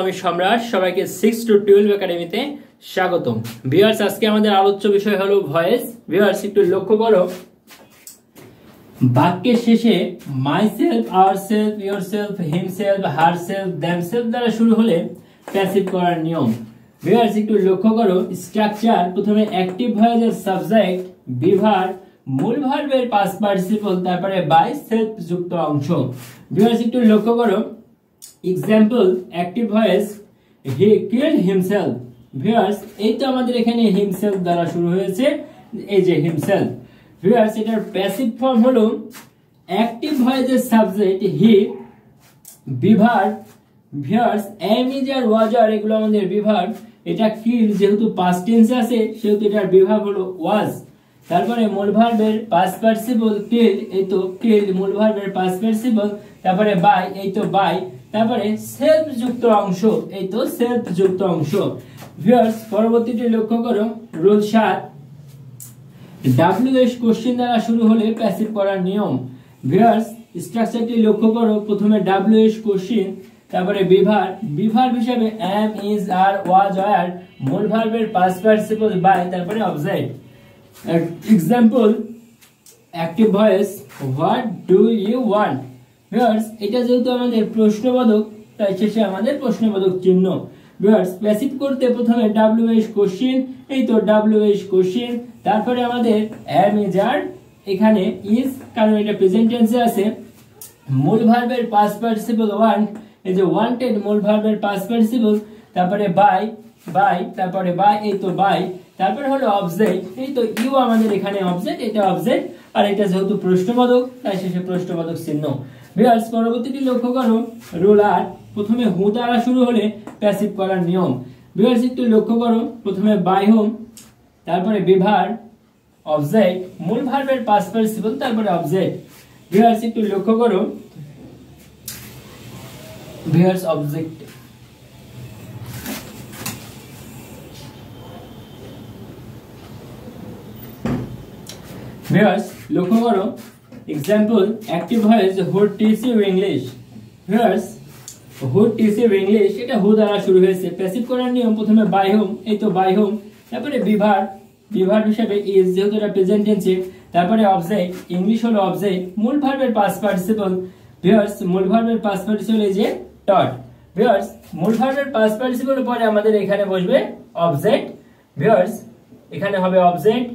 আমি সম্রাট, সবাইকে 6 to 12 একাডেমিতে স্বাগতম। ভিউয়ার্স, আজকে আমাদের আলোচ্য বিষয় হলো ভয়েস। ভিউয়ার্স, একটু লক্ষ্য করো, বাক্যের শেষে myself, ourself, yourself, himself, herself, themself দ্বারা শুরু হলে প্যাসিভ করার নিয়ম। ভিউয়ার্স, একটু লক্ষ্য করো, স্ট্রাকচার প্রথমে অ্যাক্টিভ ভয়েসের সাবজেক্ট, বিভার, মূল ভার্বের পাস্ট পার্টিসিপল, তারপরে বাই সেলফ যুক্ত অংশ। ভিউয়ার্স, একটু লক্ষ্য করো, example active voice, he killed himself. Viewers, এই তো আমাদের এখানে হিমসেলফ দ্বারা শুরু হয়েছে, এই যে হিমসেলফ। ভিউয়ার্স, এটার প্যাসিভ ফর্ম হলো অ্যাক্টিভ ভয়েসের সাবজেক্ট হি, বিভার। Viewers, am, is R was আর এগুলো আমাদের বিভার। এটা কিল, যেহেতু পাস্ট টেন্সে আছে সেহেতু এটার বিভার হলো ওয়াজ। তারপরে মূল ভার্বের পাস্ট পার্টিসিপল কিল, এই তো কিল মূল ভার্বের পাস্ট পার্টিসিপল। তারপরে বাই, এই তো বাই। তারপরে সেলফ যুক্ত অংশ, এই তো সেলফ যুক্ত অংশ। ভিউয়ার্স, পরবর্তীটি লক্ষ্য করো, রুল 7, WH কোশ্চেন দ্বারা শুরু হলে প্যাসিভ করার নিয়ম। ভিউয়ার্স, স্ট্রাকচারটি লক্ষ্য করো, প্রথমে WH কোশ্চেন, তারপরে বিভার, বিভার হিসেবে am, is, R, was, were, মূল ভার্বের পাস্ট পার্টিসিপল বাই, তারপরে object. Example active voice, what do you want. Viewers, এটা যেহেতু আমাদের প্রশ্নবোধক তাই শেষে আমাদের প্রশ্নবোধক চিহ্ন। ভিউয়ার্স, প্যাসিভ করতে প্রথমে WH কোশ্চেন, এই তো WH কোশ্চেন, তারপরে আমাদের এম, ইজ, আর, এখানে ইজ কারণ এটা প্রেজেন্ট টেন্সে আছে, মূল ভার্বের পাস্ট পার্টিসিপল ওয়ান্ট, এই যে ওয়ান্টেড মূল ভার্বের পাস্ট পার্টিসিপল, তারপরে বাই, বাই, তারপরে বাই, এই তো বাই, তারপরে হলো অবজেক্ট, এই তো ইউ আমাদের এখানে অবজেক্ট, এটা অবজেক্ট, আর এটা যেহেতু প্রশ্নবোধক তাই শেষে প্রশ্নবোধক চিহ্ন। ভিউয়ার্স, পরবর্তীটি লক্ষ্য করো, রুল 8, প্রথমে হু দ্বারা শুরু হলে প্যাসিভ করার নিয়ম। ভিউয়ার্স, একটু লক্ষ্য করো, প্রথমে বাই হোম, তারপরে বিভার, অবজেক্ট, মূল ভার্বের পাস্ট পার্টিসিপল, তারপরে অবজেক্ট। ভিউয়ার্স, একটু লক্ষ্য করো, ভিউয়ার্স অবজেক্ট, ভিউয়ার্স লক্ষ্য করো, example active voice, who teach you English. Viewers, who teach you English, এটা হু দ্বারা শুরু হয়েছে। প্যাসিভ করার নিয়ম, প্রথমে বাই হোম, এই তো বাই হোম, তারপরে বিভার, বিভার হিসেবে ইজ, যেহেতু এটা প্রেজেন্ট টেন্সে, তারপরে অবজেক্ট, ইংলিশ হলো অবজেক্ট, মূল ভার্বের পাস্ট পার্টিসিপল। ভিউয়ার্স, মূল ভার্বের পাস্ট পার্টিসিপল এই যে টট। ভিউয়ার্স, মূল ভার্বের পাস্ট পার্টিসিপল পরে আমাদের এখানে বসবে অবজেক্ট। ভিউয়ার্স, এখানে হবে অবজেক্ট।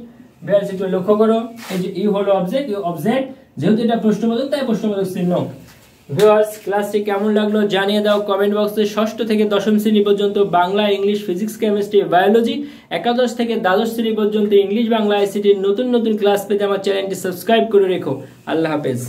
ভিউয়ার্স, একটু লক্ষ্য করো, এই যে ইউ হলো অবজেক্ট, ইউ অবজেক্ট, যেহেতু এটা প্রশ্নবোধক তাই প্রশ্নবোধক চিহ্ন। ভিউয়ার্স, ক্লাসটি কেমন লাগলো জানিয়ে দাও কমেন্ট বক্সে। ষষ্ঠ থেকে দশম শ্রেণী পর্যন্ত Bangla, English, physics, chemistry, biology, একাদশ থেকে দ্বাদশ শ্রেণী পর্যন্ত ইংলিশ, বাংলা, আইসিটির নতুন নতুন ক্লাস পেতে আমার চ্যানেলটি সাবস্ক্রাইব করে রেখো। আল্লাহ হাফেজ।